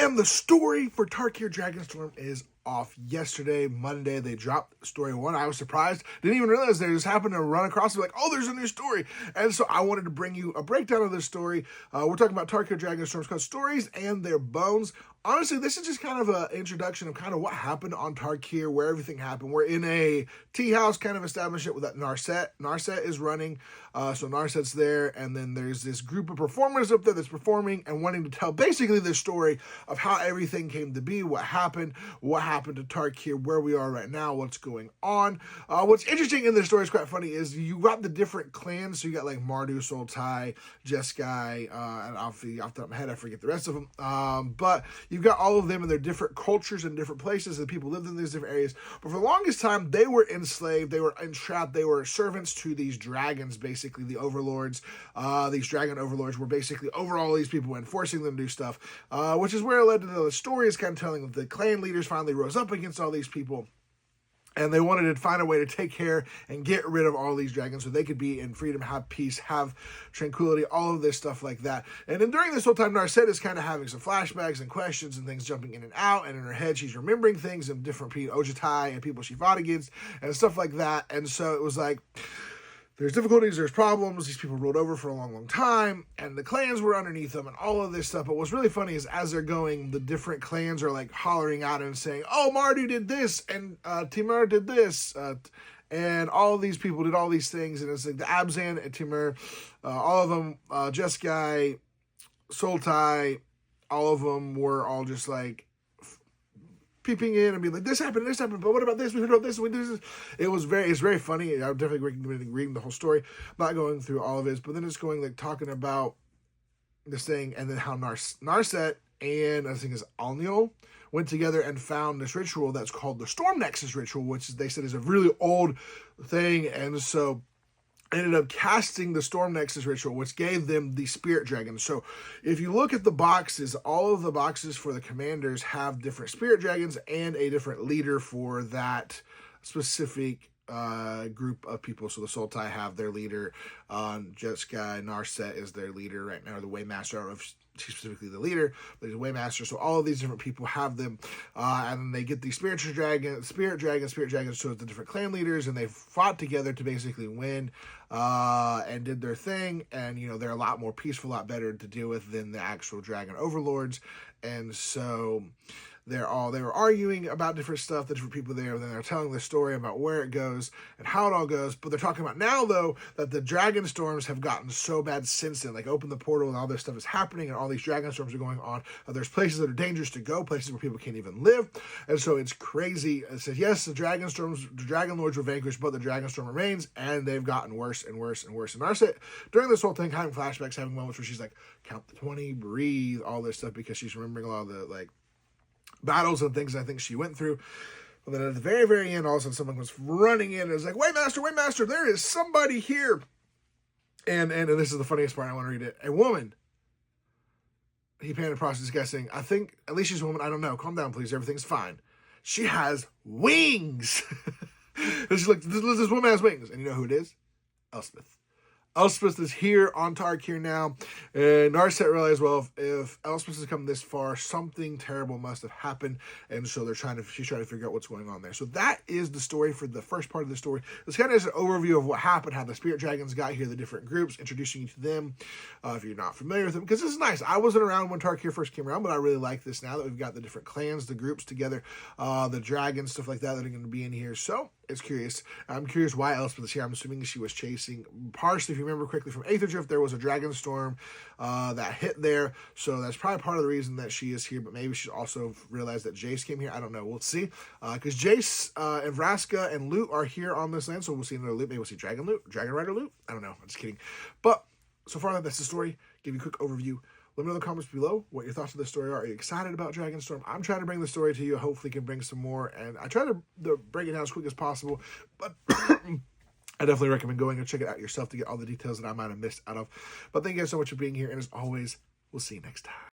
And the story for Tarkir Dragonstorm is off yesterday, Monday. They dropped story 1. I was surprised. Didn't even realize they just happened to run across it like, oh, there's a new story. And so I wanted to bring you a breakdown of this story. We're talking about Tarkir Dragonstorm's called Stories and Their Bones. Honestly, this is just kind of an introduction of kind of what happened on Tarkir, where everything happened. We're in a tea house kind of establishment with that Narset. Narset is running, so Narset's there, and then there's this group of performers up there that's performing and wanting to tell basically the story of how everything came to be, what happened to Tarkir, where we are right now, what's going on. What's interesting in this story is quite funny is you got the different clans. So you got like Mardu, Sultai, Jeskai, and off the top of my head, I forget the rest of them. But you've got all of them and their different cultures and different places and people lived in these different areas. But for the longest time, they were enslaved, they were entrapped, they were servants to these dragons, basically the overlords. These dragon overlords were basically over all these people and forcing them to do stuff, which is where it led to the story is kind of telling that the clan leaders finally rose up against all these people. And they wanted to find a way to take care and get rid of all these dragons so they could be in freedom, have peace, have tranquility, all of this stuff like that. And then during this whole time, Narset is kind of having some flashbacks and questions and things jumping in and out. And in her head, she's remembering things and different people, Ojitai and people she fought against and stuff like that. And so it was like, there's difficulties, there's problems, these people ruled over for a long, long time, and the clans were underneath them and all of this stuff. But what's really funny is as they're going, the different clans are like hollering out and saying, oh, Mardu did this, and Timur did this, and all of these people did all these things, and it's like the Abzan and Timur, all of them, Jeskai, Sultai, all of them were all just like, peeping in and being like, this happened, but what about this? We heard about this. It's very funny. I would definitely recommend reading the whole story, not going through all of it, but then it's going like talking about this thing and then how Narset and I think it's Alniel went together and found this ritual that's called the Storm Nexus ritual, which they said is a really old thing, and so ended up casting the Storm Nexus ritual, which gave them the spirit dragons. So if you look at the boxes, all of the boxes for the commanders have different spirit dragons and a different leader for that specific group of people. So the Sultai have their leader, Jeskai, Narset is their leader right now, the Waymaster. I don't know if she's specifically the leader, but he's a Waymaster. So all of these different people have them, and they get these spirit dragons, so it's the different clan leaders, and they fought together to basically win, and did their thing, and they're a lot more peaceful, a lot better to deal with than the actual dragon overlords. And so they were arguing about different stuff, the different people there, and then they're telling the story about where it goes and how it all goes. But they're talking about now, though, that the Dragonstorms have gotten so bad since then, like open the portal and all this stuff is happening and all these Dragonstorms are going on. There's places that are dangerous to go, places where people can't even live. And so it's crazy. It says, yes, the Dragon Lords were vanquished, but the Dragonstorm remains, and they've gotten worse and worse and worse. And Narset, during this whole thing, having flashbacks, having moments where she's like, count the 20, breathe, all this stuff, because she's remembering a lot of the, like, battles and things I think she went through. And then at the very, very end, all of a sudden someone comes running in and is like, Waymaster, there is somebody here. And this is the funniest part, I want to read it. A woman. He panned across this guy saying, I think, at least she's a woman, I don't know. Calm down, please. Everything's fine. She has wings. And she's like, this woman has wings. And you know who it is? Elspeth. Elspeth is here on Tarkir now, and Narset realized, well, if Elspeth has come this far, something terrible must have happened, and so she's trying to figure out what's going on there. So that is the story for the first part of the story. It's kind of just an overview of what happened, how the spirit dragons got here, the different groups, introducing you to them, if you're not familiar with them, because this is nice. I wasn't around when Tarkir first came around, but I really like this now that we've got the different clans, the groups together, the dragons, stuff like that are going to be in here. So it's curious. I'm curious why Elspeth is here. I'm assuming she was chasing, partially, if you remember quickly from Aether Drift, there was a Dragonstorm that hit there, so that's probably part of the reason that she is here, but maybe she also realized that Jace came here. I don't know. We'll see, because Jace and Vraska and Loot are here on this land, so we'll see another Loot. Maybe we'll see Dragon Rider Loot. I don't know. I'm just kidding. But so far, that's the story. Give you a quick overview. Let me know in the comments below what your thoughts of the story are. Are you excited about Dragonstorm? I'm trying to bring the story to you. Hopefully can bring some more. And I try to break it down as quick as possible. But I definitely recommend going and check it out yourself to get all the details that I might have missed out of. But thank you guys so much for being here. And as always, we'll see you next time.